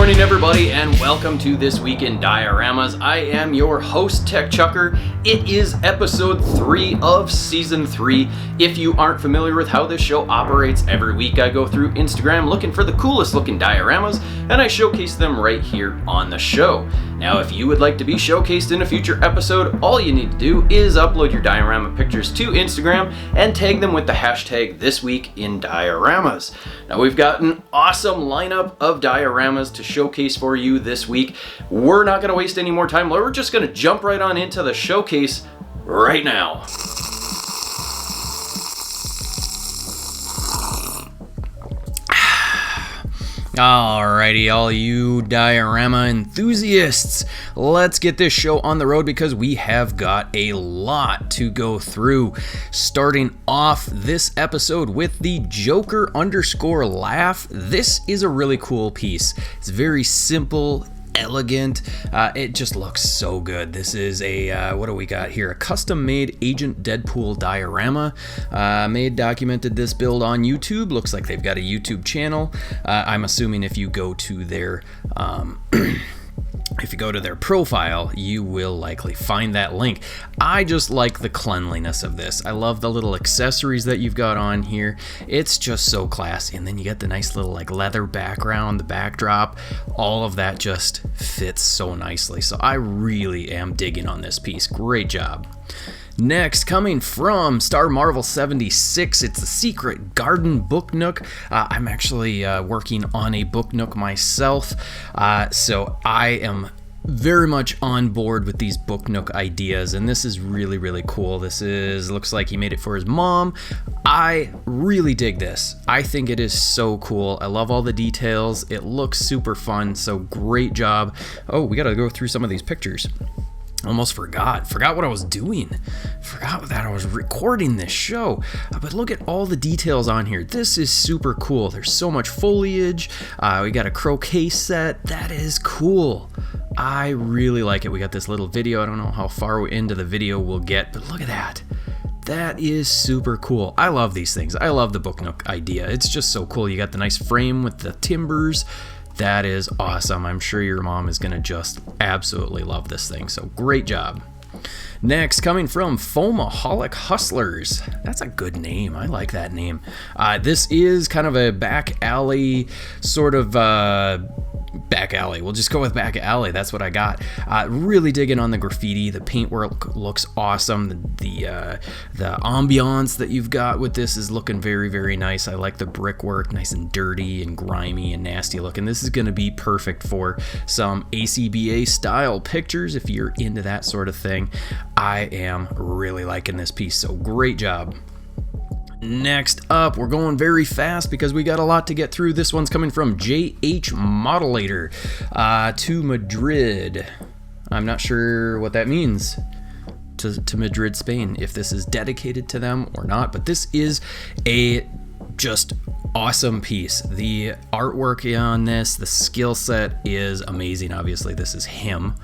morning, everybody, and welcome to This Week in Dioramas. I am your host, TechChucker. It is episode 3 of season 3. If you aren't familiar with how this show operates, every week I go through Instagram looking for the coolest looking dioramas, and I showcase them right here on the show. Now, if you would like to be showcased in a future episode, all you need to do is upload your diorama pictures to Instagram and tag them with the hashtag ThisweekInDioramas. Now, we've got an awesome lineup of dioramas to showcase for you this week. We're not going to waste any more time. We're just going to jump right on into the showcase right now. Alrighty, all you diorama enthusiasts, let's get this show on the road because we have got a lot to go through. Starting off this episode with the Joker _ laugh. This is a really cool piece. It's very simple, elegant. It just looks so good. This is a what do we got here? A custom-made Agent Deadpool diorama. Documented this build on YouTube. Looks like they've got a YouTube channel. I'm assuming if you go to their if you go to their profile, you will likely find that link. I just like the cleanliness of this. I love the little accessories that you've got on here. It's just so classy. And then you get the nice little like leather background, the backdrop. All of that just fits so nicely. So I really am digging on this piece. Great job. Next, coming from Star Marvel 76, it's the Secret Garden Book Nook. I'm actually working on a book nook myself, so I am very much on board with these book nook ideas, and this is really, really cool. Looks like he made it for his mom. I really dig this. I think it is so cool. I love all the details. It looks super fun, so great job. Oh, we gotta go through some of these pictures. Almost forgot what I was doing. Forgot that I was recording this show. But look at all the details on here. This is super cool. There's so much foliage. We got a croquet set. That is cool. I really like it. We got this little video. I don't know how far into the video we'll get, but look at that. That is super cool. I love these things. I love the book nook idea. It's just so cool. You got the nice frame with the timbers. That is awesome. I'm sure your mom is going to just absolutely love this thing. So great job. Next, coming from Foamaholic Hustlers. That's a good name. I like that name. This is kind of a back alley sort of back alley. We'll just go with back alley. That's what I got. Really digging on the graffiti. The paintwork looks awesome. The ambiance that you've got with this is looking very, very nice. I like the brickwork, nice and dirty and grimy and nasty looking. This is going to be perfect for some ACBA style pictures if you're into that sort of thing. I am really liking this piece, so great job. Next up, we're going very fast because we got a lot to get through. This one's coming from JH Modelator to Madrid. I'm not sure what that means. To Madrid, Spain, if this is dedicated to them or not, but this is a just awesome piece. The artwork on this, the skill set is amazing. Obviously, this is him.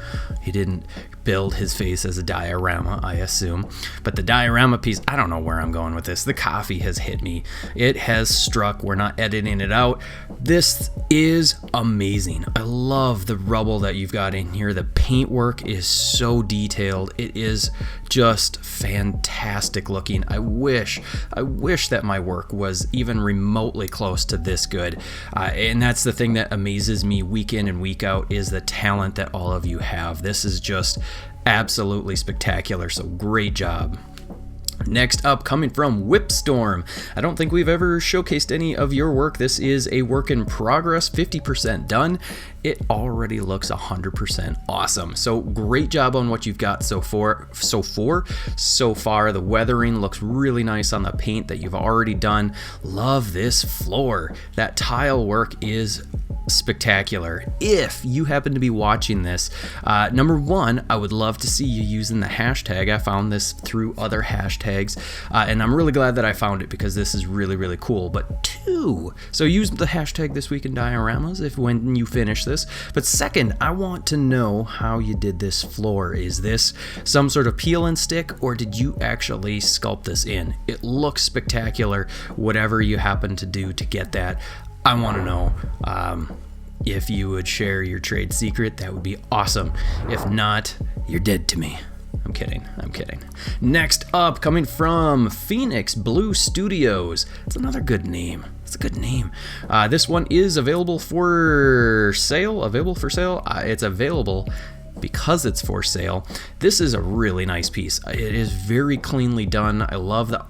He didn't build his face as a diorama, I assume. But the diorama piece, I don't know where I'm going with this. The coffee has hit me. It has struck. We're not editing it out. This is amazing. I love the rubble that you've got in here. The paintwork is so detailed. It is just fantastic looking. I wish that my work was even remotely close to this good. And that's the thing that amazes me week in and week out is the talent that all of you have. This is just absolutely spectacular, so great job. Next up, coming from Whipstorm. I don't think we've ever showcased any of your work. This is a work in progress, 50% done. It already looks 100% awesome. So great job on what you've got so far. The weathering looks really nice on the paint that you've already done. Love this floor. That tile work is spectacular. If you happen to be watching this, number one, I would love to see you using the hashtag. I found this through other hashtags, and I'm really glad that I found it because this is really, really cool. But two, so use the hashtag Thisweekindioramas if when you finish this. But second, I want to know how you did this floor. Is this some sort of peel and stick, or did you actually sculpt this in? It looks spectacular. Whatever you happen to do to get that, I want to know. If you would share your trade secret, that would be awesome. If not, you're dead to me. I'm kidding. Next up, coming from Phoenix Blue Studios. It's another good name. It's a good name. This one is available for sale. It's available because it's for sale. This is a really nice piece. It is very cleanly done. I love the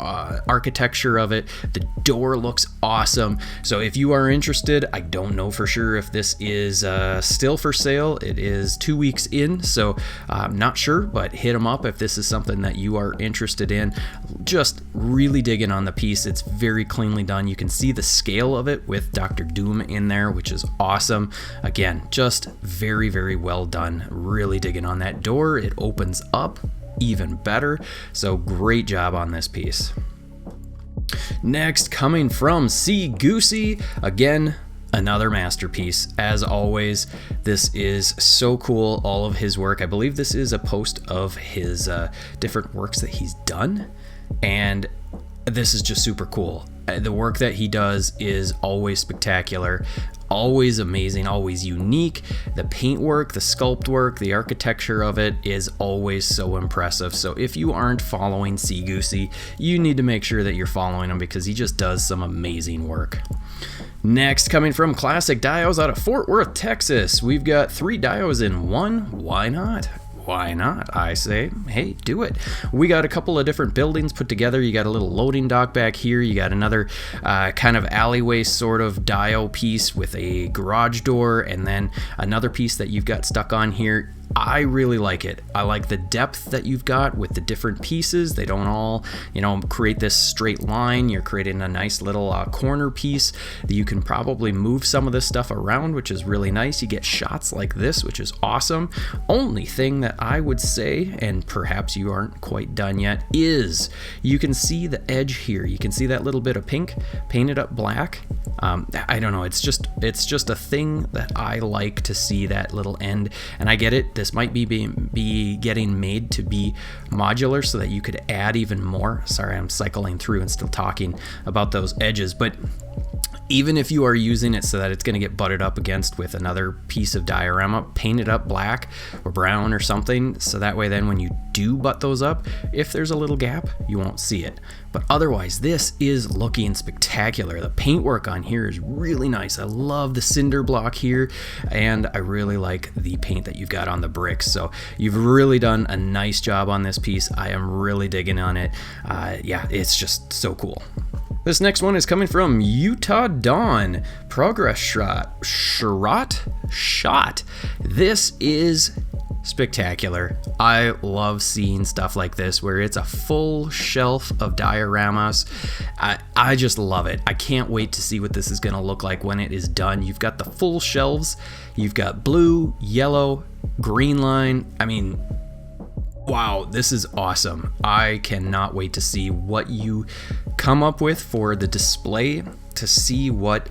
architecture of it. The door looks awesome. So if you are interested, I don't know for sure if this is still for sale. It is 2 weeks in, so I'm not sure, but hit them up if this is something that you are interested in. Just really digging on the piece. It's very cleanly done. You can see the scale of it with Dr. Doom in there, which is awesome. Again, just very, very well done. Really digging on that door. It opens up even better. So great job on this piece. Next, coming from C. Goosey, again, another masterpiece. As always, this is so cool. All of his work. I believe this is a post of his different works that he's done, and this is just super cool. The work that he does is always spectacular, always amazing, always unique. The paintwork, the sculpt work, the architecture of it is always so impressive. So if you aren't following C. Goosey, you need to make sure that you're following him because he just does some amazing work. Next, coming from Classic Dios out of Fort Worth, Texas, we've got 3 dios in one. Why not? Why not? I say, hey, do it. We got a couple of different buildings put together. You got a little loading dock back here. You got another kind of alleyway sort of dio piece with a garage door, and then another piece that you've got stuck on here. I really like it. I like the depth that you've got with the different pieces. They don't all, create this straight line. You're creating a nice little corner piece that you can probably move some of this stuff around, which is really nice. You get shots like this, which is awesome. Only thing that I would say, and perhaps you aren't quite done yet, is you can see the edge here. You can see that little bit of pink painted up black. I don't know. It's just a thing that I like to see, that little end. And I get it. This might be getting made to be modular so that you could add even more. Sorry, I'm cycling through and still talking about those edges, but even if you are using it so that it's going to get butted up against with another piece of diorama, paint it up black or brown or something, so that way then when you do butt those up, if there's a little gap, you won't see it. But otherwise, this is looking spectacular. The paintwork on here is really nice. I love the cinder block here, and I really like the paint that you've got on the bricks. So you've really done a nice job on this piece. I am really digging on it. Yeah, it's just so cool. This next one is coming from Utah Dawn. Progress shot. This is spectacular. I love seeing stuff like this where it's a full shelf of dioramas. I just love it. I can't wait to see what this is going to look like when it is done. You've got the full shelves. You've got blue, yellow, green line. I mean, wow, this is awesome. I cannot wait to see what you come up with for the display, to see what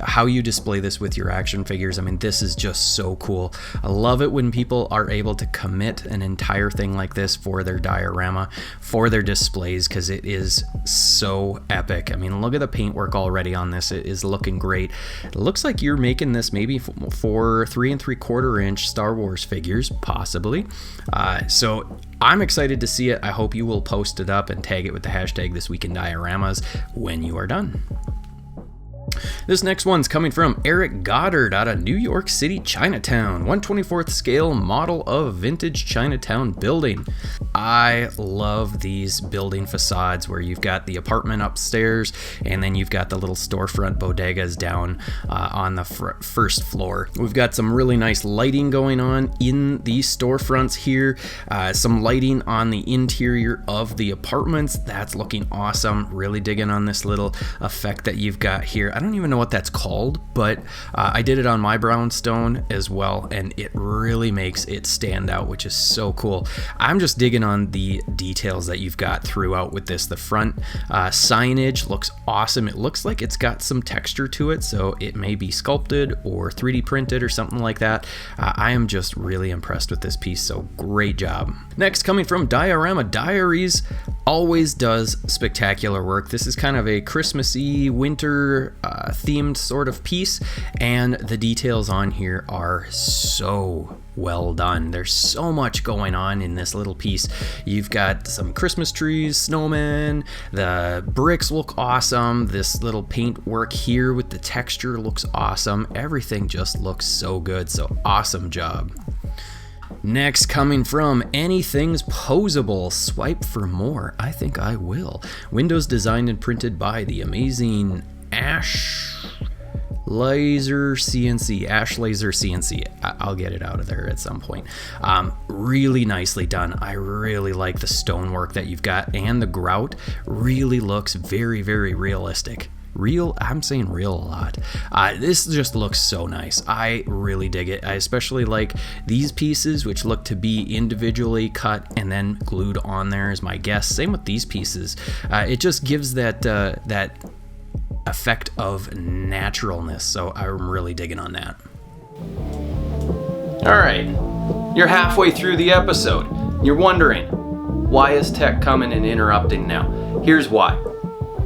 how you display this with your action figures. I mean, this is just so cool. I love it when people are able to commit an entire thing like this for their diorama, for their displays, because it is so epic. I mean, look at the paintwork already on this. It is looking great. It looks like you're making this maybe for 3 3/4 inch Star Wars figures, possibly. So I'm excited to see it. I hope you will post it up and tag it with the hashtag #Thisweekindioramas when you are done. This next one's coming from Eric Goddard out of New York City, Chinatown. 1/24th scale model of vintage Chinatown building. I love these building facades where you've got the apartment upstairs and then you've got the little storefront bodegas down on the first floor. We've got some really nice lighting going on in these storefronts here. Some lighting on the interior of the apartments. That's looking awesome. Really digging on this little effect that you've got here. I don't even know what that's called, but I did it on my brownstone as well, and it really makes it stand out, which is so cool. I'm just digging on the details that you've got throughout with this. The front signage looks awesome. It looks like it's got some texture to it, so it may be sculpted or 3D printed or something like that. I am just really impressed with this piece, so great job. Next, coming from Diorama Diaries, always does spectacular work. This is kind of a Christmassy, winter themed sort of piece, and the details on here are so well done. There's so much going on in this little piece. You've got some Christmas trees, snowmen, the bricks look awesome, this little paint work here with the texture looks awesome. Everything just looks so good, so awesome job. Next, coming from Anything's Posable, swipe for more. I think I will. Windows designed and printed by the amazing Ash Laser CNC. I'll get it out of there at some point. Really nicely done. I really like the stonework that you've got, and the grout really looks very, very realistic. I'm saying real a lot. This just looks so nice. I really dig it. I especially like these pieces, which look to be individually cut and then glued on there, is my guess. Same with these pieces. It just gives that effect of naturalness, so I'm really digging on that. All right, you're halfway through the episode. You're wondering, why is Tech coming and interrupting now? Here's why.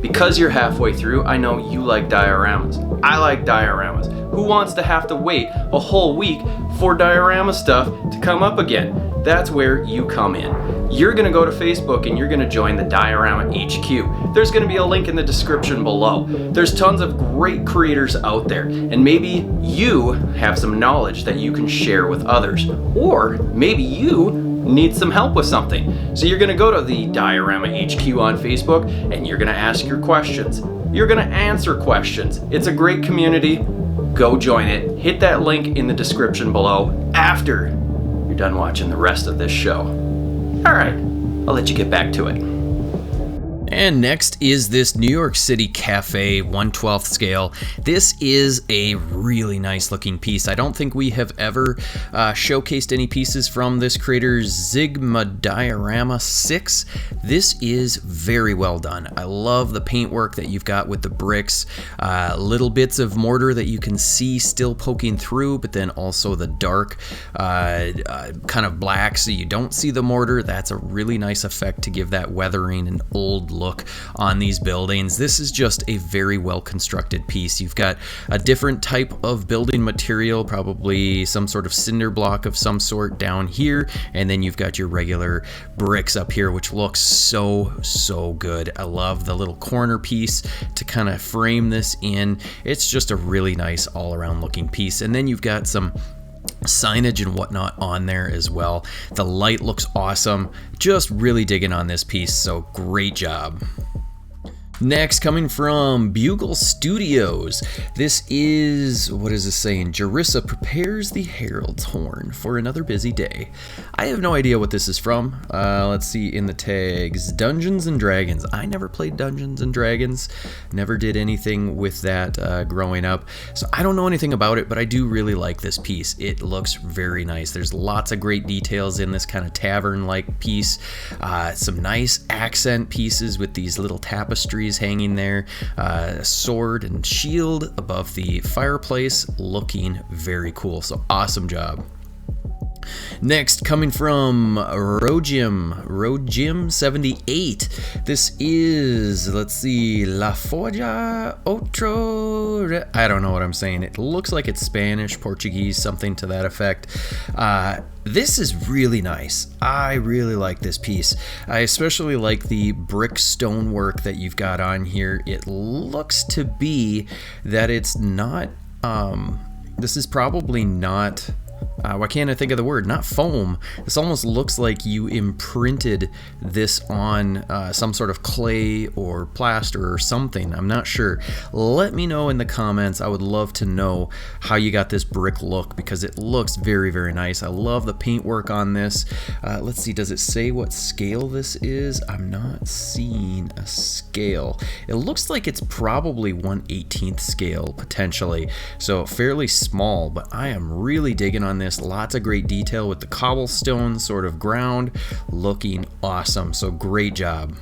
Because you're halfway through, I know you like dioramas. I like dioramas. Who wants to have to wait a whole week for diorama stuff to come up again? That's where you come in. You're gonna go to Facebook and you're gonna join the Diorama HQ. There's gonna be a link in the description below. There's tons of great creators out there, and maybe you have some knowledge that you can share with others, or maybe you need some help with something. So you're gonna go to the Diorama HQ on Facebook and you're gonna ask your questions. You're gonna answer questions. It's a great community. Go join it. Hit that link in the description below after you're done watching the rest of this show. All right, I'll let you get back to it. And next is this New York City Cafe 1/12 scale. This is a really nice looking piece. I don't think we have ever showcased any pieces from this creator's Sigma Diorama 6. This is very well done. I love the paintwork that you've got with the bricks, little bits of mortar that you can see still poking through, but then also the dark kind of black so you don't see the mortar. That's a really nice effect to give that weathering and old look on these buildings. This is just a very well constructed piece. You've got a different type of building material, probably some sort of cinder block of some sort down here, and then you've got your regular bricks up here, which looks so good. I love the little corner piece to kind of frame this in. It's just a really nice all around looking piece. And then you've got some signage and whatnot on there as well. The light looks awesome. Just really digging on this piece, so great job. Next, coming from Bugle Studios, this is, what is this saying? Jerissa prepares the herald's horn for another busy day. I have no idea what this is from. Let's see in the tags. Dungeons and Dragons. I never played Dungeons and Dragons. Never did anything with that growing up. So I don't know anything about it, but I do really like this piece. It looks very nice. There's lots of great details in this kind of tavern-like piece. Some nice accent pieces with these little tapestries hanging there, a sword and shield above the fireplace, looking very cool. So awesome job. Next, coming from Rojim78. This is, let's see, La Forja Otro. I don't know what I'm saying. It looks like it's Spanish, Portuguese, something to that effect. This is really nice. I really like this piece. I especially like the brick stonework that you've got on here. It looks to be that it's not, this is probably not, why can't I think of the word? Not foam. This almost looks like you imprinted this on some sort of clay or plaster or something. I'm not sure. Let me know in the comments. I would love to know how you got this brick look, because it looks very, very nice. I love the paintwork on this. Let's see, does it say what scale this is? I'm not seeing a scale. It looks like it's probably 1/18 scale potentially, so fairly small, but I am really digging on this. Lots of great detail with the cobblestone sort of ground, looking awesome. So great job.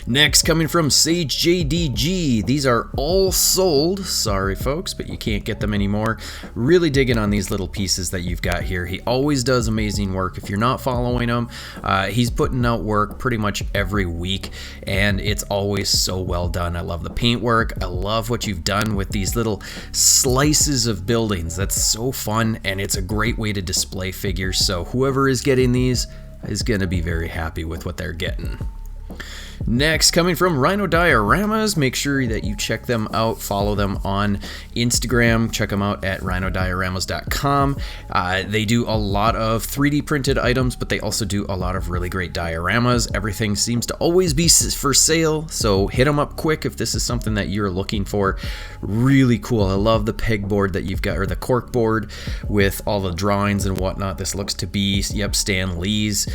Next, coming from Sage JDG, these are all sold. Sorry folks, but you can't get them anymore. Really digging on these little pieces that you've got here. He always does amazing work. If you're not following him, he's putting out work pretty much every week, and it's always so well done. I love the paint work. I love what you've done with these little slices of buildings. That's so fun, and it's a great way to display figures. So whoever is getting these is going to be very happy with what they're getting. Next, coming from Rhino Dioramas, make sure that you check them out, follow them on Instagram, check them out at rhinodioramas.com. They do a lot of 3D printed items, but they also do a lot of really great dioramas. Everything seems to always be for sale, so hit them up quick if this is something that you're looking for. Really cool. I love the pegboard that you've got, or the cork board with all the drawings and whatnot. This looks to be, yep, Stan Lee's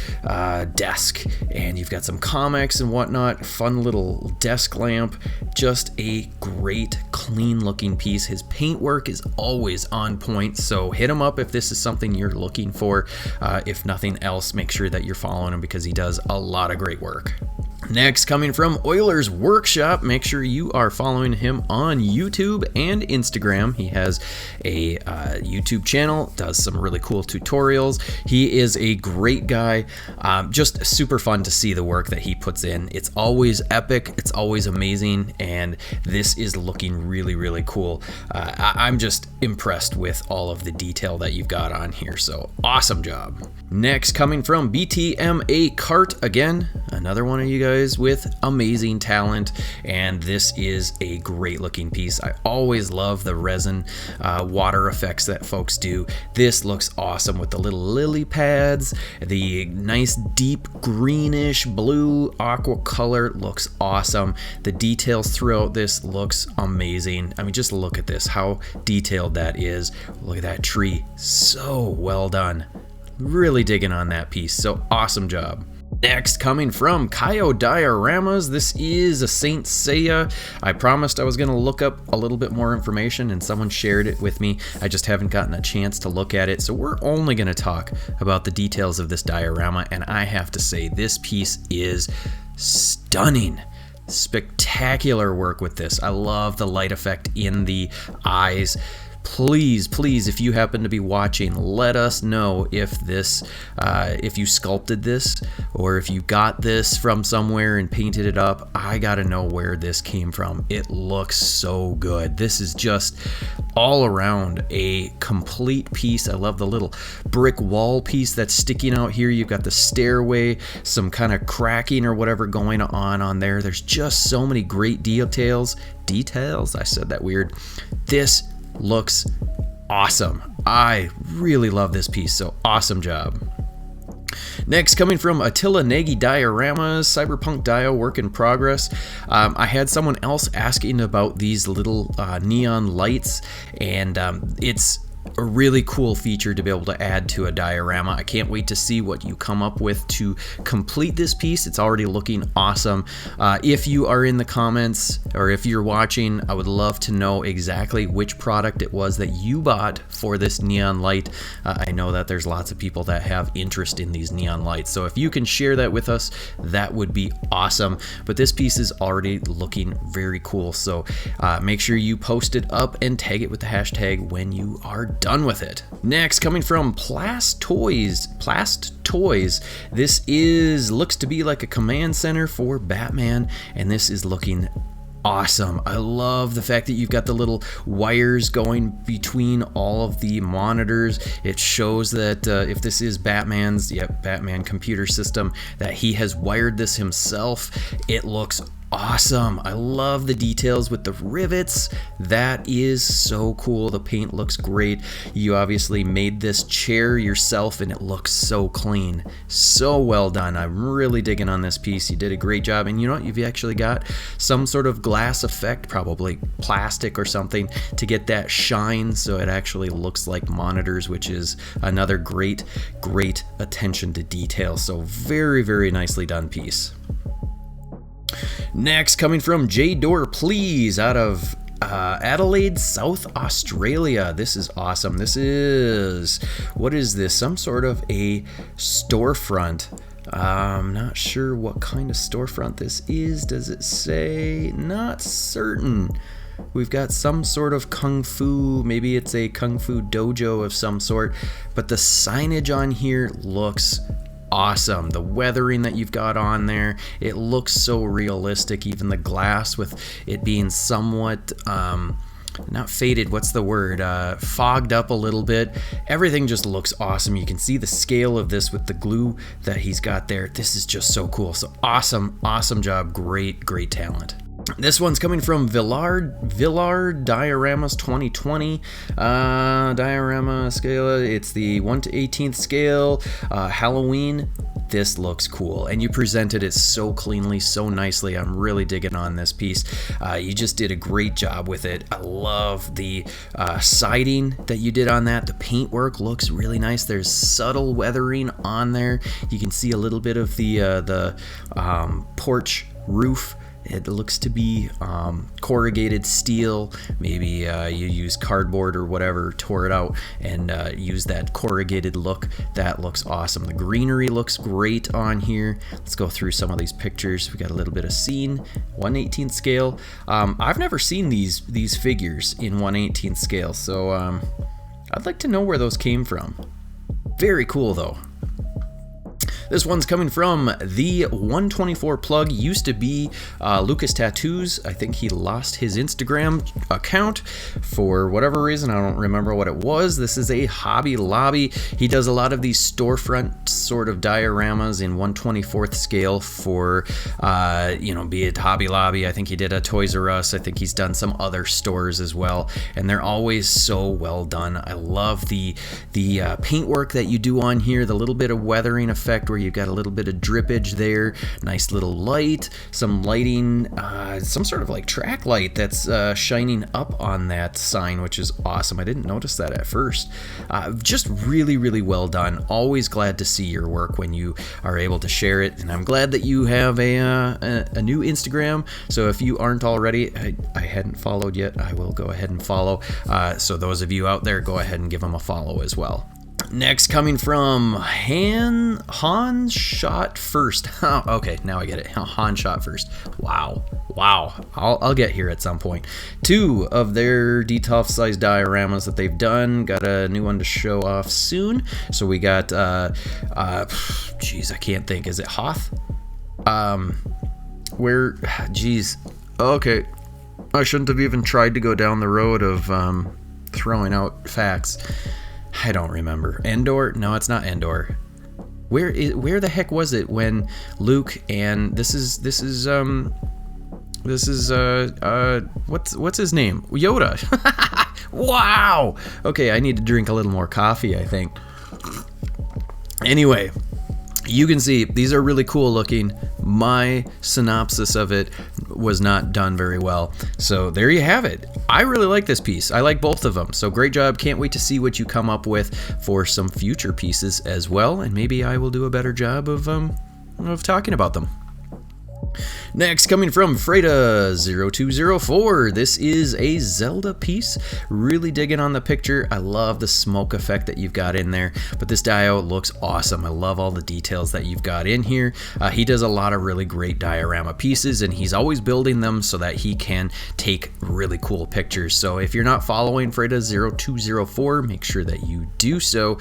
desk, and you've got some comics and whatnot. Fun little desk lamp. Just a great, clean looking piece. His paint work is always on point, so hit him up if this is something you're looking for. If nothing else, make sure that you're following him because he does a lot of great work. Next, coming from Euler's Workshop, make sure you are following him on YouTube and Instagram. He has a YouTube channel, does some really cool tutorials. He is a great guy. Just super fun to see the work that he puts in. It's always epic, it's always amazing, and this is looking really, really cool. I'm just impressed with all of the detail that you've got on here, so awesome job. Next, coming from BTMA Cart, again, another one of you guys with amazing talent, and this is a great looking piece. I always love the resin water effects that folks do. This looks awesome with the little lily pads, the nice deep greenish blue aqua color looks awesome. The details throughout this looks amazing. I mean, just look at this, how detailed that is. Look at that tree, so well done. Really digging on that piece, so awesome job. Next, coming from Kaio Dioramas, this is a Saint Seiya. I promised I was going to look up a little bit more information, and someone shared it with me. I just haven't gotten a chance to look at it, so we're only going to talk about the details of this diorama, and I have to say this piece is stunning. Spectacular work with this. I love the light effect in the eyes. Please, please, if you happen to be watching, let us know if this, if you sculpted this or if you got this from somewhere and painted it up. I gotta know where this came from. It looks so good. This is just all around a complete piece. I love the little brick wall piece that's sticking out here. You've got the stairway, some kind of cracking or whatever going on there. There's just so many great details. I said that weird. This looks awesome. I really love this piece, so awesome job. Next, coming from Attila Nagy Dioramas, Cyberpunk Dio work in progress. I had someone else asking about these little neon lights, and it's a really cool feature to be able to add to a diorama. I can't wait to see what you come up with to complete this piece. It's already looking awesome. If you are in the comments or if you're watching, I would love to know exactly which product it was that you bought for this neon light. I know that there's lots of people that have interest in these neon lights, so if you can share that with us, that would be awesome. But this piece is already looking very cool, so make sure you post it up and tag it with the hashtag when you are done with it. Next, coming from Plast Toys. This looks to be like a command center for Batman, and this is looking awesome. I love the fact that you've got the little wires going between all of the monitors. It shows that if this is Batman's, Batman computer system, that he has wired this himself. It looks awesome. I love the details with the rivets. That is so cool. The paint looks great. You obviously made this chair yourself and it looks so clean. So well done. I'm really digging on this piece. You did a great job. And you know what? You've actually got some sort of glass effect, probably plastic or something, to get that shine so it actually looks like monitors, which is another great attention to detail. So very, very nicely done piece. Next, coming from J Door Please out of Adelaide, South Australia. This is awesome. What is this? Some sort of a storefront I'm not sure what kind of storefront this is. Does it say? Not certain. We've got some sort of kung fu, maybe it's a kung fu dojo of some sort, but the signage on here looks awesome. The weathering that you've got on there, it looks so realistic. Even the glass with it being somewhat not faded, what's the word, fogged up a little bit. Everything just looks awesome. You can see the scale of this with the glue that he's got there. This is just so cool. So awesome job. Great talent. This one's coming from Villard Dioramas 2020. Diorama scale, it's the 1 to 18th scale, Halloween. This looks cool, and you presented it so cleanly, so nicely. I'm really digging on this piece. You just did a great job with it. I love the siding that you did on that. The paintwork looks really nice. There's subtle weathering on there. You can see a little bit of the porch roof. It looks to be corrugated steel. Maybe you use cardboard or whatever, tore it out, and use that corrugated look. That looks awesome. The greenery looks great on here. Let's go through some of these pictures. We got a little bit of scene, 1/18th scale. I've never seen these figures in 1/18th scale, so I'd like to know where those came from. Very cool though. This one's coming from the 124 plug. Used to be Lucas Tattoos. I think he lost his Instagram account for whatever reason. I don't remember what it was. This is a Hobby Lobby. He does a lot of these storefront sort of dioramas in 1/24th scale for, be it Hobby Lobby. I think he did a Toys R Us. I think he's done some other stores as well. And they're always so well done. I love the paintwork that you do on here, the little bit of weathering effect where you've got a little bit of drippage there, nice little light, some lighting, some sort of like track light that's shining up on that sign, which is awesome. I didn't notice that at first. Just really well done. Always glad to see your work when you are able to share it, and I'm glad that you have a new Instagram. So if you aren't already, I hadn't followed yet, I will go ahead and follow. So those of you out there, go ahead and give them a follow as well. Next, coming from Han Shot First. Okay, now I get it. Han Shot First. Wow. I'll get here at some point. 2 of their DTOF size dioramas that they've done. Got a new one to show off soon. So we got, geez, I can't think. Is it Hoth? Okay. I shouldn't have even tried to go down the road of throwing out facts. I don't remember. Endor? No, it's not Endor. Where the heck was it when Luke and this is what's his name? Yoda. Wow. Okay, I need to drink a little more coffee, I think. Anyway, you can see these are really cool looking. My synopsis of it was not done very well. So there you have it. I really like this piece. I like both of them. So great job. Can't wait to see what you come up with for some future pieces as well. And maybe I will do a better job of talking about them. Next, coming from Freda0204, this is a Zelda piece. Really digging on the picture. I love the smoke effect that you've got in there, but this dio looks awesome. I love all the details that you've got in here. He does a lot of really great diorama pieces, and he's always building them so that he can take really cool pictures. So if you're not following Freda0204, make sure that you do so,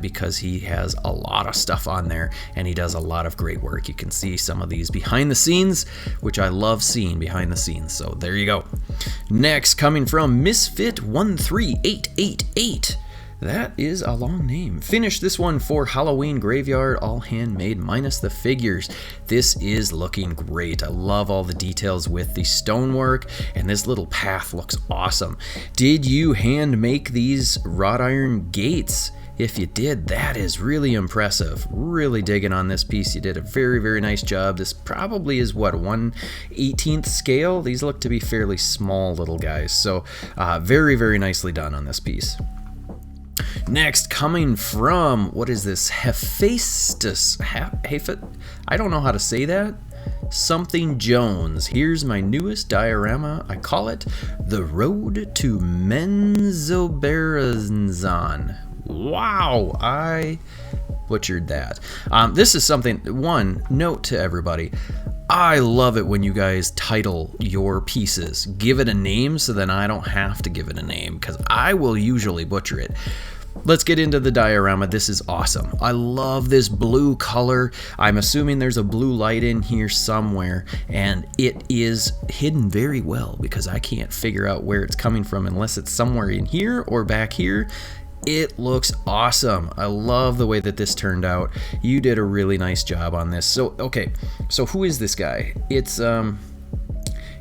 because he has a lot of stuff on there, and he does a lot of great work. You can see some of these behind the scenes, which I love seeing behind the scenes. So there you go. Next, coming from Misfit13888. That is a long name. Finished this one for Halloween Graveyard, all handmade minus the figures. This is looking great. I love all the details with the stonework, and this little path looks awesome. Did you hand make these wrought iron gates? If you did, that is really impressive. Really digging on this piece. You did a very nice job. This probably is what, 1/18th scale? These look to be fairly small little guys. So very nicely done on this piece. Next, coming from, what is this? Hephaestus. I don't know how to say that. Something Jones. Here's my newest diorama. I call it The Road to Menzoberranzan. Wow, I butchered that. This is something, one note to everybody. I love it when you guys title your pieces. Give it a name so then I don't have to give it a name, because I will usually butcher it. Let's get into the diorama. This is awesome. I love this blue color. I'm assuming there's a blue light in here somewhere, and it is hidden very well because I can't figure out where it's coming from unless it's somewhere in here or back here. It looks awesome. I love the way that this turned out. You did a really nice job on this. So, okay, so who is this guy? It's,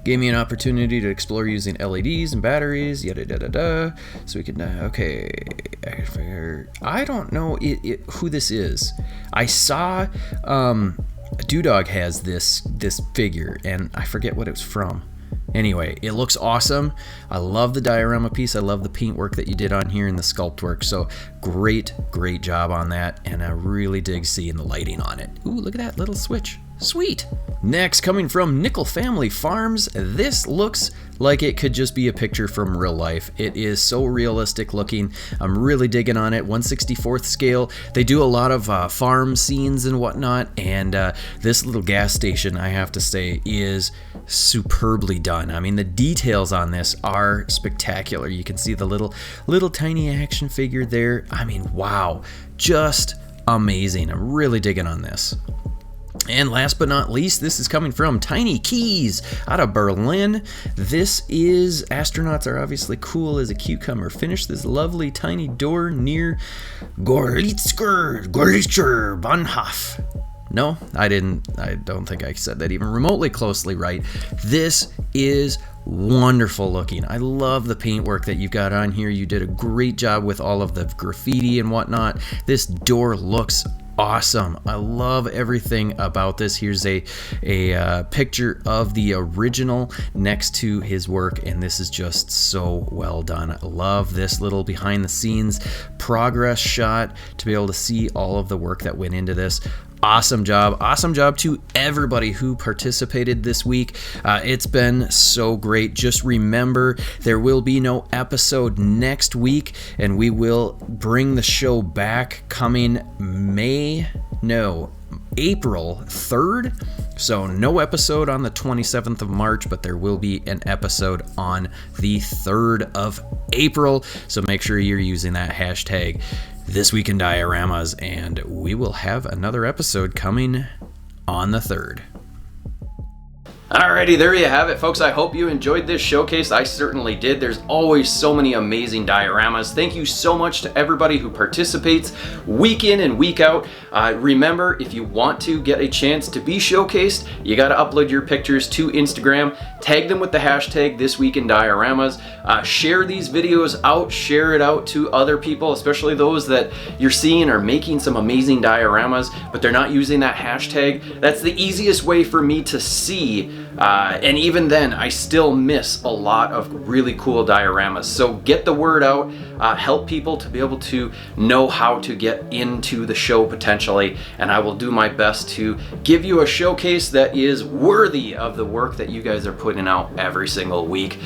gave me an opportunity to explore using LEDs and batteries, yada da da da. So we can, okay, I don't know who this is. I saw, Doodog has this figure, and I forget what it was from. Anyway, it looks awesome. I love the diorama piece. I love the paint work that you did on here and the sculpt work. So great job on that. And I really dig seeing the lighting on it. Ooh, look at that little switch. Sweet. Next, coming from Nickel Family Farms, this looks like it could just be a picture from real life. It is so realistic looking. I'm really digging on it. 1/64th scale. They do a lot of farm scenes and whatnot, and this little gas station, I have to say, is superbly done. I mean, the details on this are spectacular. You can see the little tiny action figure there. I mean, wow, just amazing. I'm really digging on this. And last but not least, this is coming from Tiny Keys out of Berlin. This is, astronauts are obviously cool as a cucumber. Finish this lovely tiny door near Gorlitzker Bahnhof. No, I don't think I said that even remotely closely right. This is wonderful looking. I love the paintwork that you've got on here. You did a great job with all of the graffiti and whatnot. This door looks awesome. I love everything about this. Here's a picture of the original next to his work, and this is just so well done. I love this little behind the scenes progress shot to be able to see all of the work that went into this. Awesome job. Awesome job to everybody who participated this week. It's been so great. Just remember, there will be no episode next week, and we will bring the show back coming April 3rd. So no episode on the 27th of March, but there will be an episode on the 3rd of April. So make sure you're using that hashtag Thisweekindioramas, and we will have another episode coming on the 3rd. Alrighty, there you have it, folks. I hope you enjoyed this showcase. I certainly did. There's always so many amazing dioramas. Thank you so much to everybody who participates week in and week out. Remember, if you want to get a chance to be showcased, you got to upload your pictures to Instagram. Tag them with the hashtag Thisweekindioramas. Share these videos out. Share it out to other people, especially those that you're seeing are making some amazing dioramas, but they're not using that hashtag. That's the easiest way for me to see. And even then, I still miss a lot of really cool dioramas. So get the word out, help people to be able to know how to get into the show potentially, and I will do my best to give you a showcase that is worthy of the work that you guys are putting out every single week.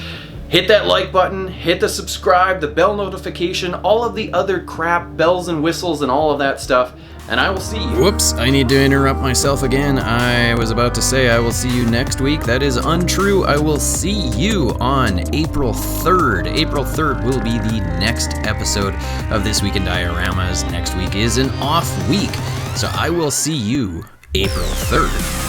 Hit that like button, hit the subscribe, the bell notification, all of the other crap, bells and whistles and all of that stuff, and I will see you. Whoops, I need to interrupt myself again. I was about to say I will see you next week. That is untrue. I will see you on April 3rd. April 3rd will be the next episode of This Week in Dioramas. Next week is an off week, so I will see you April 3rd.